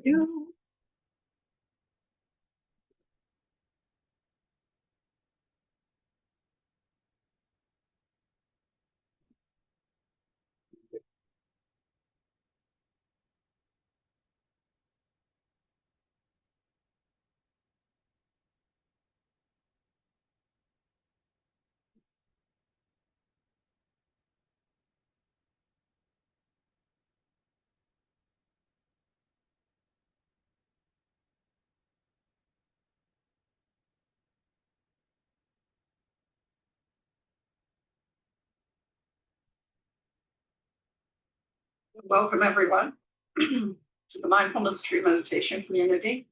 you. Welcome, everyone, to the Mindfulness Tree Meditation community.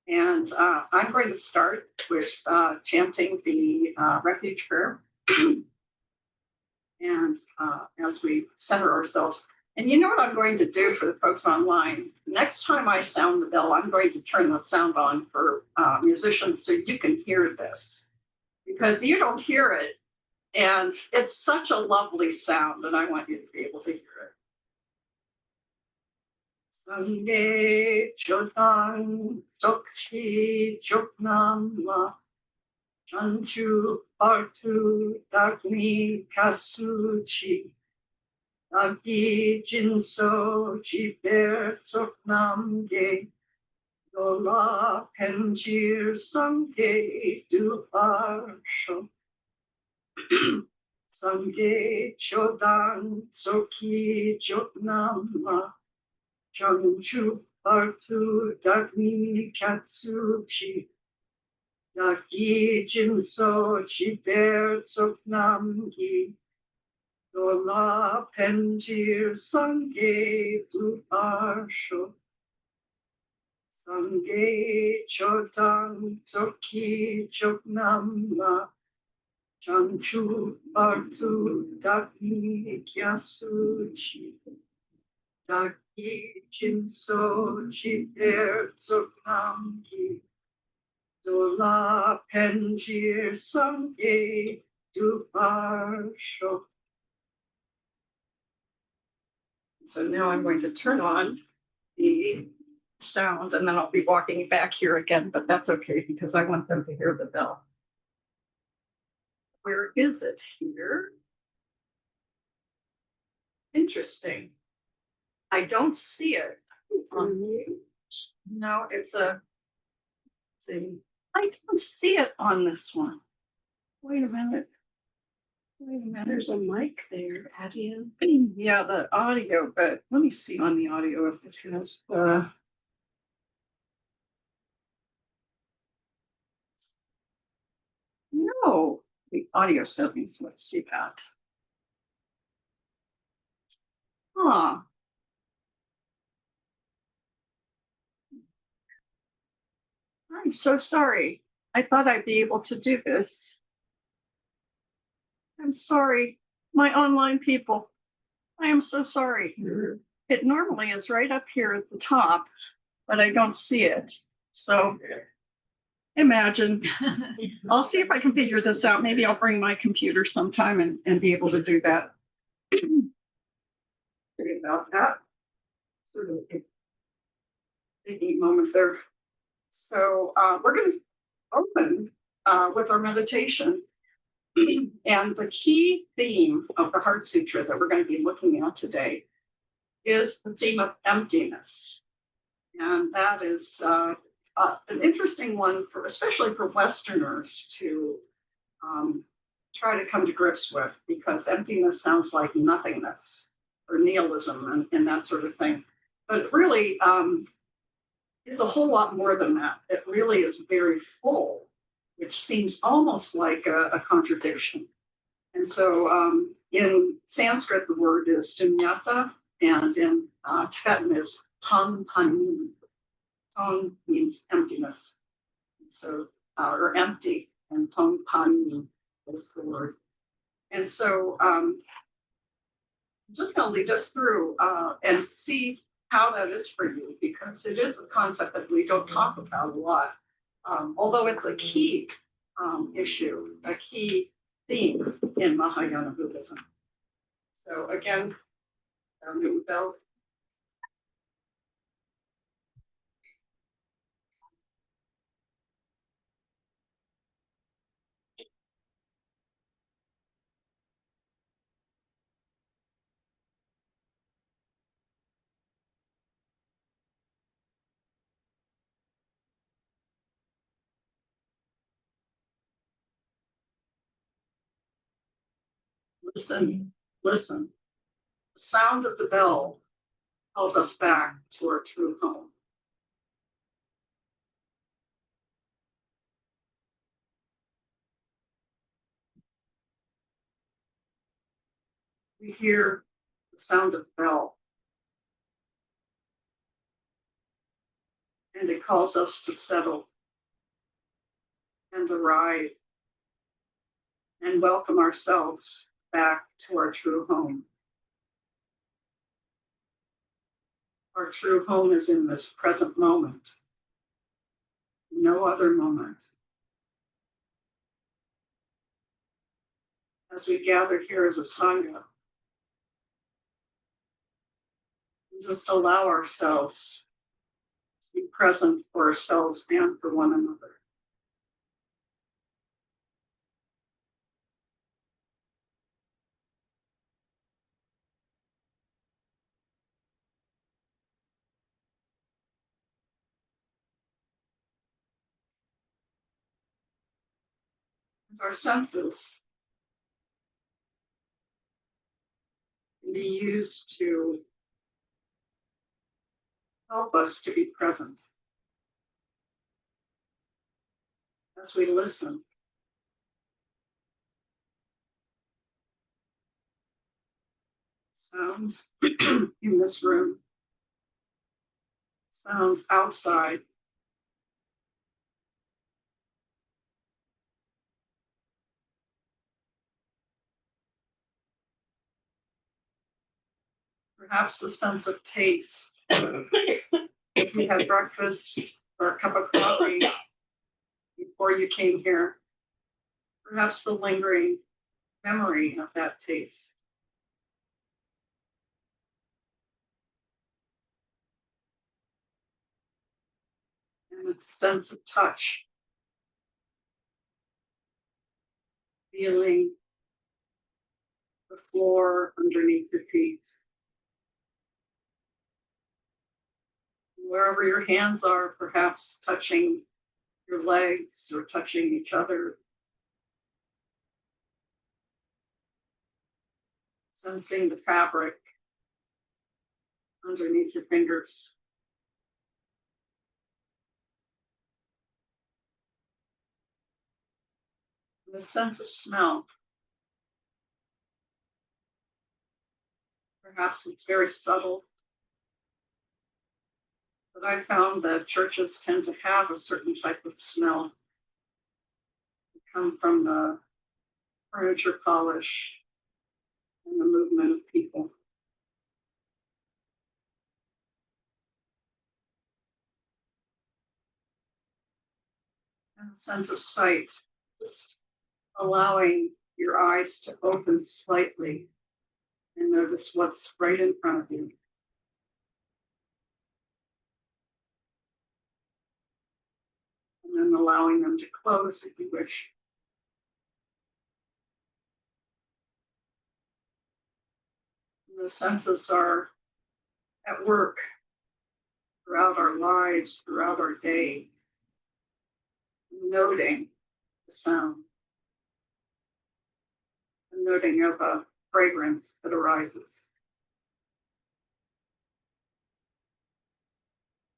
And I'm going to start with chanting the refuge prayer. And as we center ourselves, and you know what I'm going to do for the folks online? Next time I sound the bell, I'm going to turn the sound on for musicians so you can hear this, because you don't hear it. And it's such a lovely sound, and I want you to be able to hear it. Sangye Chodan Dokshi Choknamma Chanchu Partu Dagni Kasuchi Dagi Jinso Jiber Tsoknamge Dola Penjir Sangye Duparsho Sangye Chodan Tsoki Choknamma Chanchu Partu Dagni Katsuchi Dagi Jinso Chiber Tsoknamgi Dola Penjir Sangye Duparsho Sangye Chodan Tsoki Choknamma Chanchu Partu Dagni Kyasuchi Dagi Jinso Jiber Tsoknamgi Dola Penjir Sangye Duparsho. So now I'm going to turn on the sound, and then I'll be walking back here again, but that's okay because I want them to hear the bell. Where is it here? Interesting. I don't see it. No, it's a. See, I don't see it on this one. Wait a minute. There's a mic there, audio. Yeah, the audio, but let me see on the audio if it has the. No, the audio settings. Let's see that. Huh. I'm so sorry. I thought I'd be able to do this. I'm sorry, my online people. I am so sorry. It normally is right up here at the top, but I don't see it. So imagine. I'll see if I can figure this out. Maybe I'll bring my computer sometime and be able to do that. Sorry about that. Sort of a neat moment there. So we're going to open with our meditation. And the key theme of the Heart Sutra that we're going to be looking at today is the theme of emptiness. And that is an interesting one, for especially for Westerners to try to come to grips with, because emptiness sounds like nothingness or nihilism and that sort of thing. But it really is a whole lot more than that. It really is very full, which seems almost like a contradiction. And so in Sanskrit, the word is sunyata, and in Tibetan is tongpan. Tong means emptiness. So, or empty, and tongpan is the word. And so I'm just going to lead us through and see how that is for you, because it is a concept that we don't talk about a lot. Although it's a key issue, a key theme in Mahayana Buddhism. So again, new bell. Listen, listen. The sound of the bell calls us back to our true home. We hear the sound of the bell, and it calls us to settle and arrive and welcome ourselves back to our true home. Our true home is in this present moment, no other moment. As we gather here as a Sangha, we just allow ourselves to be present for ourselves and for one another. And our senses can be used to help us to be present. As we listen, sounds in this room, sounds outside, perhaps the sense of taste. If you had breakfast or a cup of coffee before you came here, perhaps the lingering memory of that taste. And the sense of touch, feeling the floor underneath your feet. Wherever your hands are, perhaps touching your legs or touching each other. Sensing the fabric underneath your fingers. And the sense of smell. Perhaps it's very subtle, but I found that churches tend to have a certain type of smell. It come from the furniture polish and the movement of people. And a sense of sight, just allowing your eyes to open slightly and notice what's right in front of you. And then allowing them to close if you wish. And the senses are at work throughout our lives, throughout our day, noting the sound, the noting of a fragrance that arises.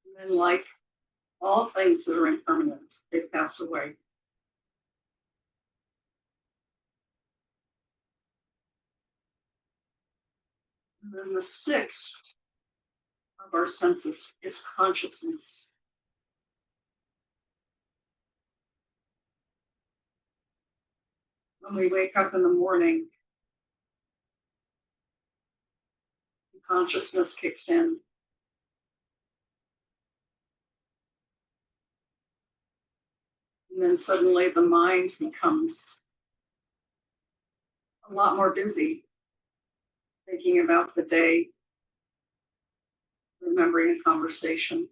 And then, like all things that are impermanent, they pass away. And then the sixth of our senses is consciousness. When we wake up in the morning, consciousness kicks in. And then suddenly the mind becomes a lot more busy, thinking about the day, remembering a conversation.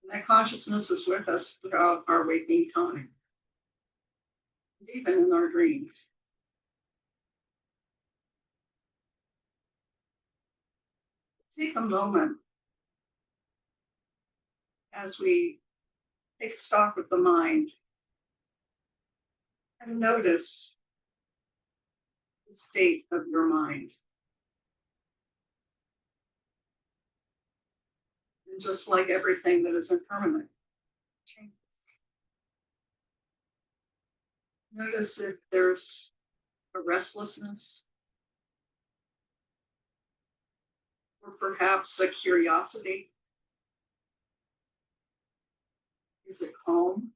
And that consciousness is with us throughout our waking time, and even in our dreams. Take a moment as we take stock of the mind And notice the state of your mind. And just like everything that is impermanent, changes. Notice if there's a restlessness or perhaps a curiosity. Is it calm?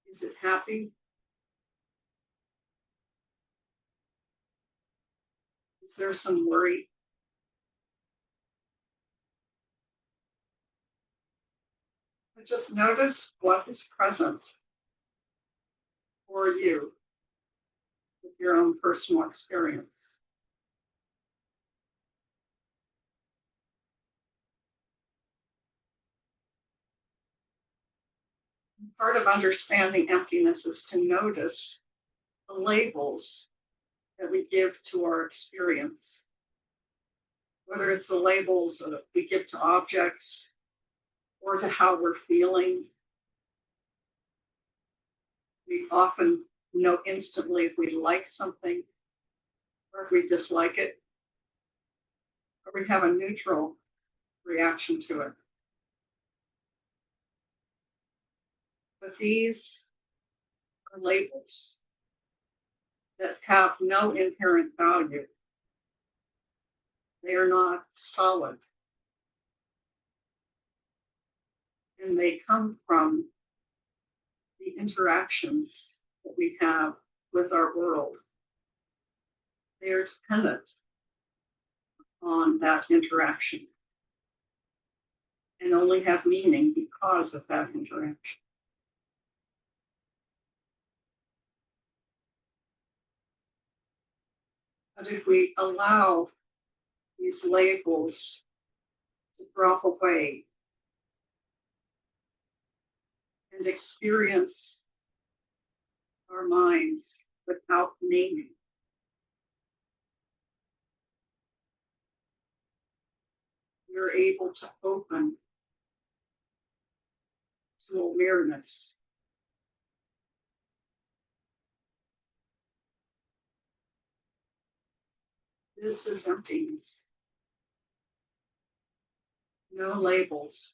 Is it happy? Is there some worry? But just notice what is present for you with your own personal experience. Part of understanding emptiness is to notice the labels that we give to our experience, whether it's the labels that we give to objects or to how we're feeling. We often know instantly if we like something or if we dislike it, or we have a neutral reaction to it. But these are labels that have no inherent value. They are not solid. And they come from the interactions that we have with our world. They are dependent on that interaction and only have meaning because of that interaction. But if we allow these labels to drop away and experience our minds without naming, we're able to open to awareness. This is emptiness. No labels,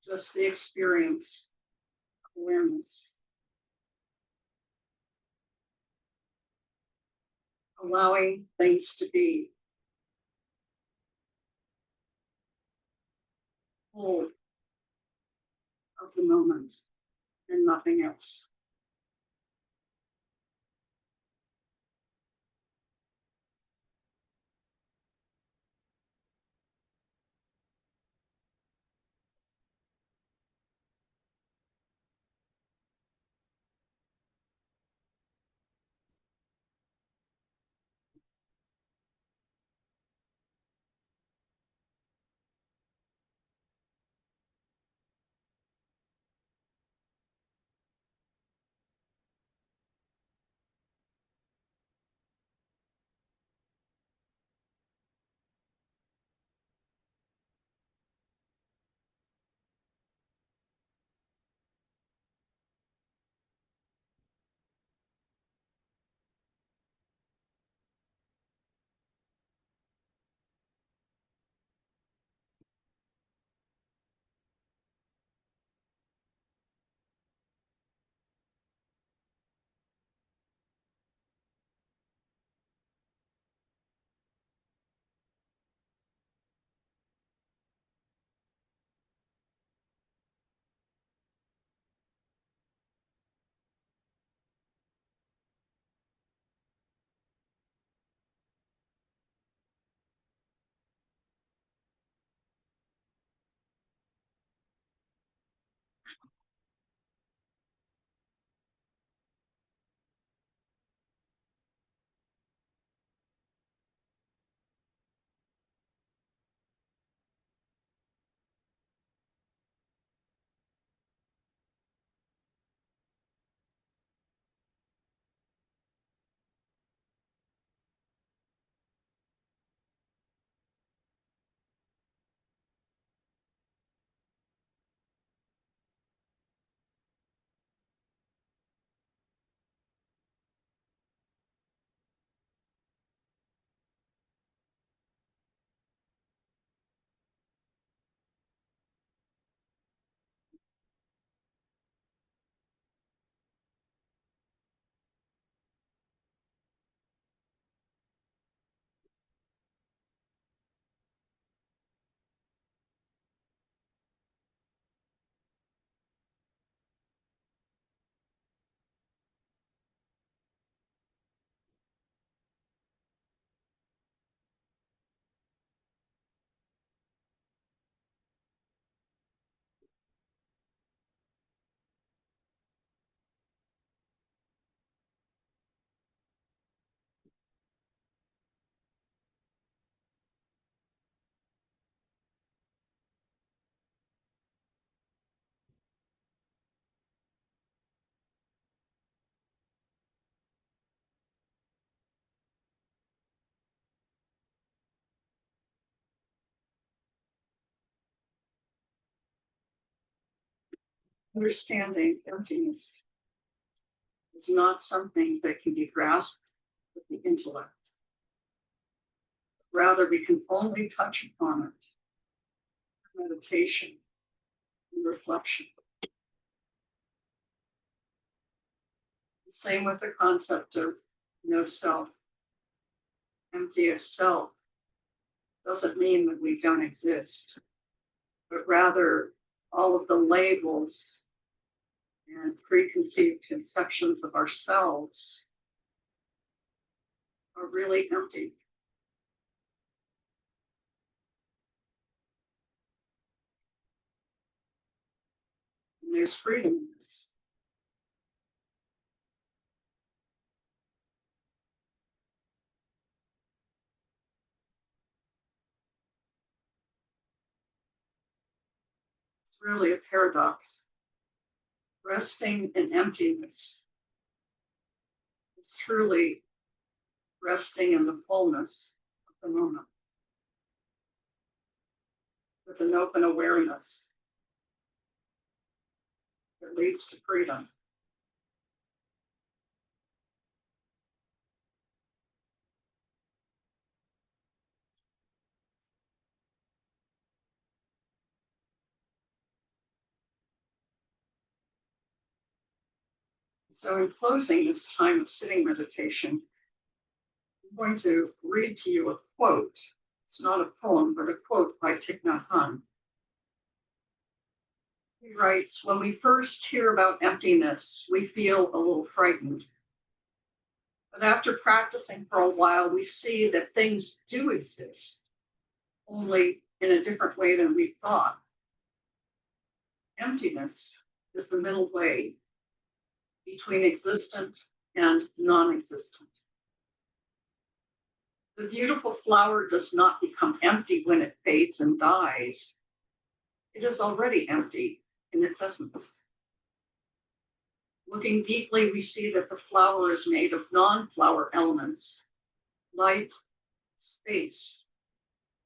just the experience of awareness. Allowing things to be full of the moment and nothing else. Understanding emptiness is not something that can be grasped with the intellect. Rather, we can only touch upon it through meditation and reflection. The same with the concept of no self. Empty of self doesn't mean that we don't exist, but rather all of the labels and preconceived conceptions of ourselves are really empty. And there's freedom in this. It's really a paradox. Resting in emptiness is truly resting in the fullness of the moment with an open awareness that leads to freedom. So, in closing this time of sitting meditation, I'm going to read to you a quote. It's not a poem, but a quote by Thich Nhat Hanh. He writes, "When we first hear about emptiness, we feel a little frightened. But after practicing for a while, we see that things do exist, only in a different way than we thought. Emptiness is the middle way between existent and non-existent. The beautiful flower does not become empty when it fades and dies. It is already empty in its essence. Looking deeply, we see that the flower is made of non-flower elements: light, space,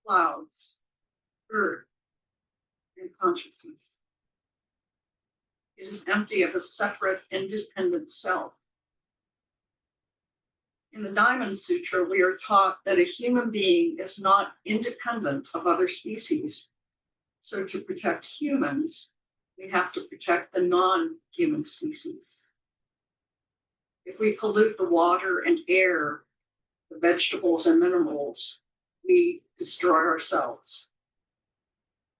clouds, earth, and consciousness. It is empty of a separate, independent self. In the Diamond Sutra, we are taught that a human being is not independent of other species. So to protect humans, we have to protect the non-human species. If we pollute the water and air, the vegetables and minerals, we destroy ourselves.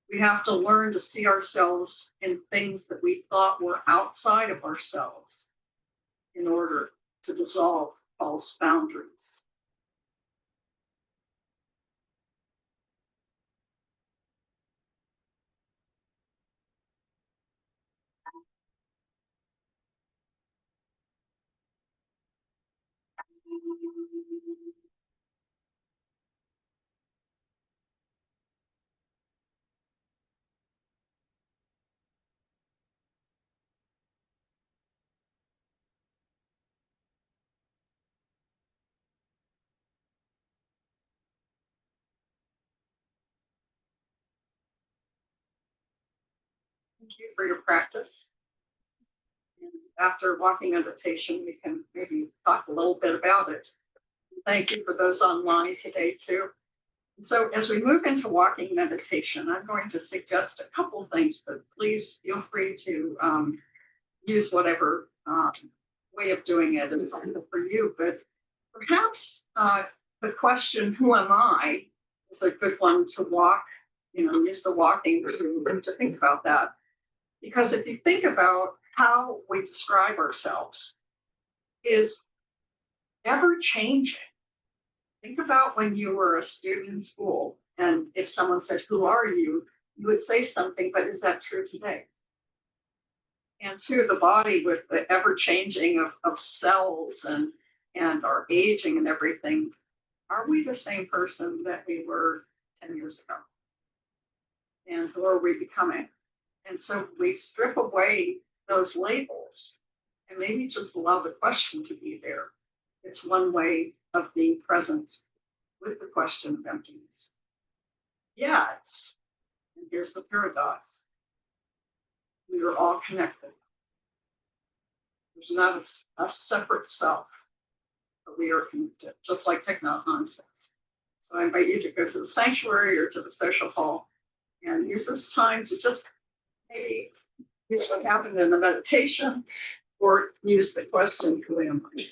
We have to learn to see ourselves in things that we thought were outside of ourselves in order to dissolve false boundaries. Thank you for your practice. And after walking meditation, we can maybe talk a little bit about it. Thank you for those online today, too. So as we move into walking meditation, I'm going to suggest a couple things, but please feel free to use whatever way of doing it is for you. But perhaps the question, who am I, is a good one to walk, use the walking to think about that. Because if you think about how we describe ourselves is ever changing. Think about when you were a student in school, and if someone said, "Who are you?" you would say something, but is that true today? And to the body, with the ever changing of cells and our aging and everything, are we the same person that we were 10 years ago? And who are we becoming? And so we strip away those labels and maybe just allow the question to be there. It's one way of being present with the question of emptiness. Yet, and here's the paradox, We are all connected. There's not a separate self, but we are connected, just like Thich Nhat Hanh says. So I invite you to go to the sanctuary or to the social hall and use this time to just maybe use what happened in the meditation or use the question, who am I?